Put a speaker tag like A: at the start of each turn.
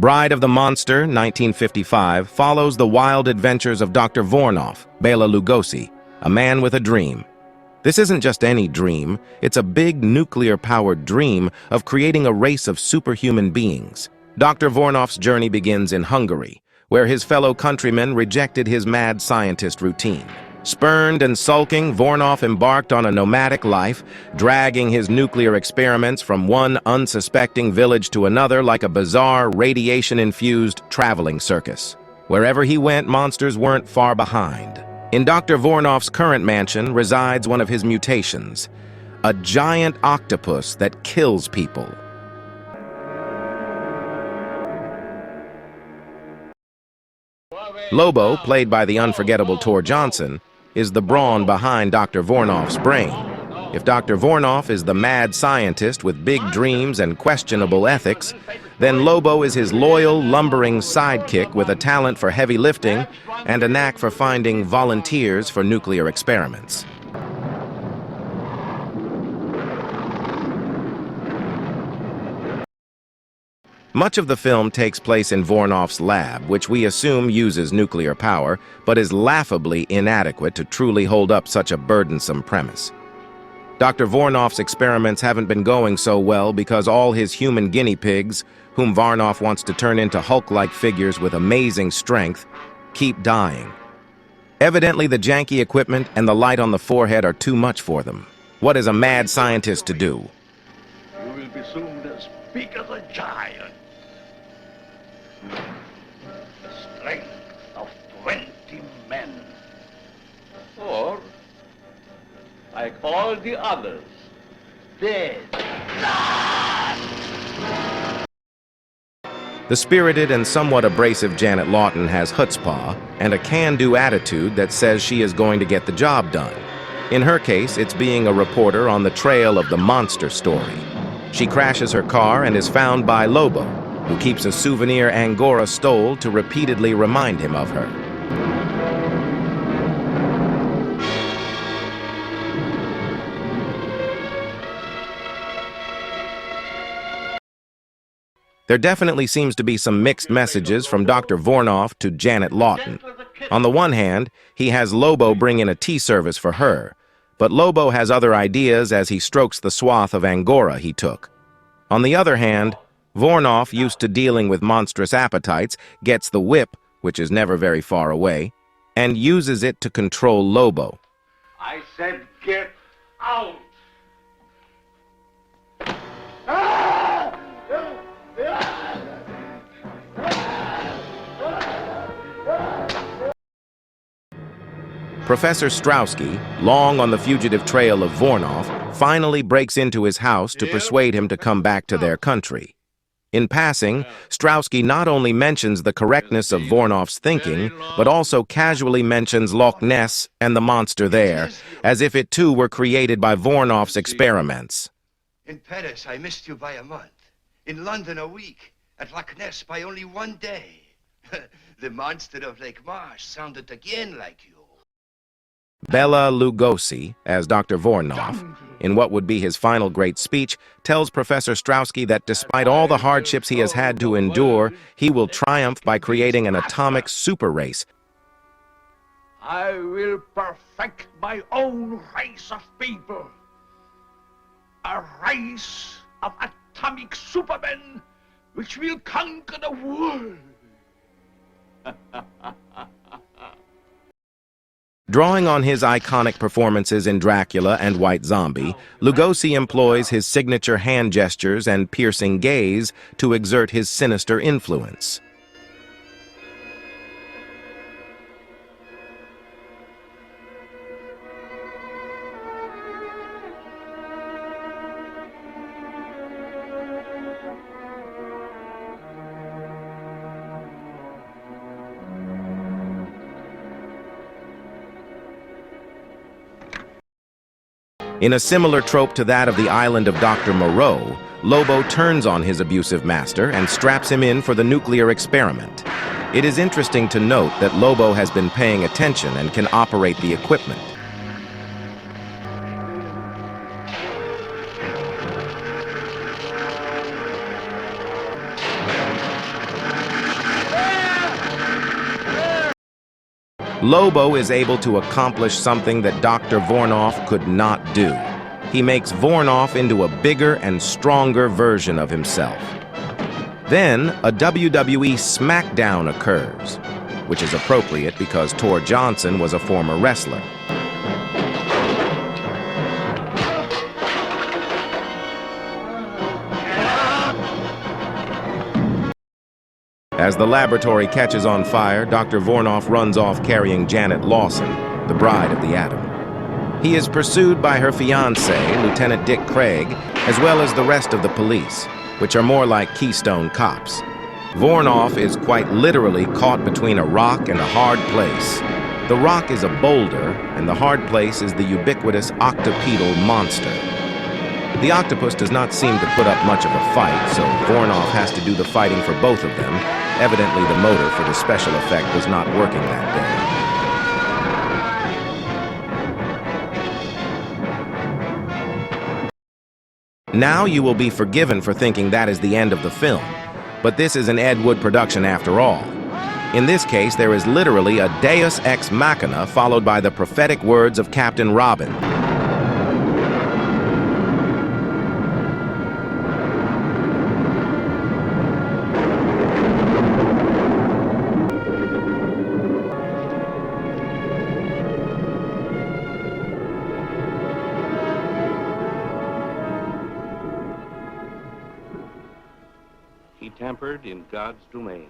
A: Bride of the Monster, 1955, follows the wild adventures of Dr. Vornoff, Bela Lugosi, a man with a dream. This isn't just any dream, it's a big nuclear-powered dream of creating a race of superhuman beings. Dr. Vornoff's journey begins in Hungary, where his fellow countrymen rejected his mad scientist routine. Spurned and sulking, Vornoff embarked on a nomadic life, dragging his nuclear experiments from one unsuspecting village to another like a bizarre, radiation-infused traveling circus. Wherever he went, monsters weren't far behind. In Dr. Vornoff's current mansion resides one of his mutations, a giant octopus that kills people. Lobo, played by the unforgettable Tor Johnson, is the brawn behind Dr. Vornoff's brain. If Dr. Vornoff is the mad scientist with big dreams and questionable ethics, then Lobo is his loyal, lumbering sidekick with a talent for heavy lifting and a knack for finding volunteers for nuclear experiments. Much of the film takes place in Vornoff's lab, which we assume uses nuclear power, but is laughably inadequate to truly hold up such a burdensome premise. Dr. Vornoff's experiments haven't been going so well because all his human guinea pigs, whom Vornoff wants to turn into Hulk-like figures with amazing strength, keep dying. Evidently, the janky equipment and the light on the forehead are too much for them. What is a mad scientist to do?
B: You will be soon as big as a giant. The strength of 20 men. Or, like all the others, dead.
A: The spirited and somewhat abrasive Janet Lawton has chutzpah and a can-do attitude that says she is going to get the job done. In her case, it's being a reporter on the trail of the monster story. She crashes her car and is found by Lobo, who keeps a souvenir Angora stole to repeatedly remind him of her. There definitely seems to be some mixed messages from Dr. Vornoff to Janet Lawton. On the one hand, he has Lobo bring in a tea service for her, but Lobo has other ideas as he strokes the swath of Angora he took. On the other hand, Vornoff, used to dealing with monstrous appetites, gets the whip, which is never very far away, and uses it to control Lobo.
B: I said get out!
A: Professor Strowski, long on the fugitive trail of Vornoff, finally breaks into his house to persuade him to come back to their country. In passing, Strowski not only mentions the correctness of Vornoff's thinking, but also casually mentions Loch Ness and the monster there, as if it too were created by Vornoff's experiments.
C: In Paris, I missed you by a month. In London, a week. At Loch Ness, by only one day. The monster of Lake Marsh sounded again like you.
A: Bela Lugosi, as Dr. Vornoff, in what would be his final great speech, tells Professor Strowski that despite all the hardships he has had to endure, he will triumph by creating an atomic super race.
B: I will perfect my own race of people. A race of atomic supermen which will conquer the world.
A: Drawing on his iconic performances in Dracula and White Zombie, Lugosi employs his signature hand gestures and piercing gaze to exert his sinister influence. In a similar trope to that of the island of Dr. Moreau, Lobo turns on his abusive master and straps him in for the nuclear experiment. It is interesting to note that Lobo has been paying attention and can operate the equipment. Lobo is able to accomplish something that Dr. Vornoff could not do. He makes Vornoff into a bigger and stronger version of himself. Then, a WWE SmackDown occurs, which is appropriate because Tor Johnson was a former wrestler. As the laboratory catches on fire, Dr. Vornoff runs off carrying Janet Lawson, the bride of the Atom. He is pursued by her fiancé, Lieutenant Dick Craig, as well as the rest of the police, which are more like Keystone Cops. Vornoff is quite literally caught between a rock and a hard place. The rock is a boulder, and the hard place is the ubiquitous octopedal monster. The octopus does not seem to put up much of a fight, so Vornoff has to do the fighting for both of them. Evidently, the motor for the special effect was not working that day. Now you will be forgiven for thinking that is the end of the film, but this is an Ed Wood production after all. In this case, there is literally a deus ex machina followed by the prophetic words of Captain Robin.
D: He tampered in God's domain.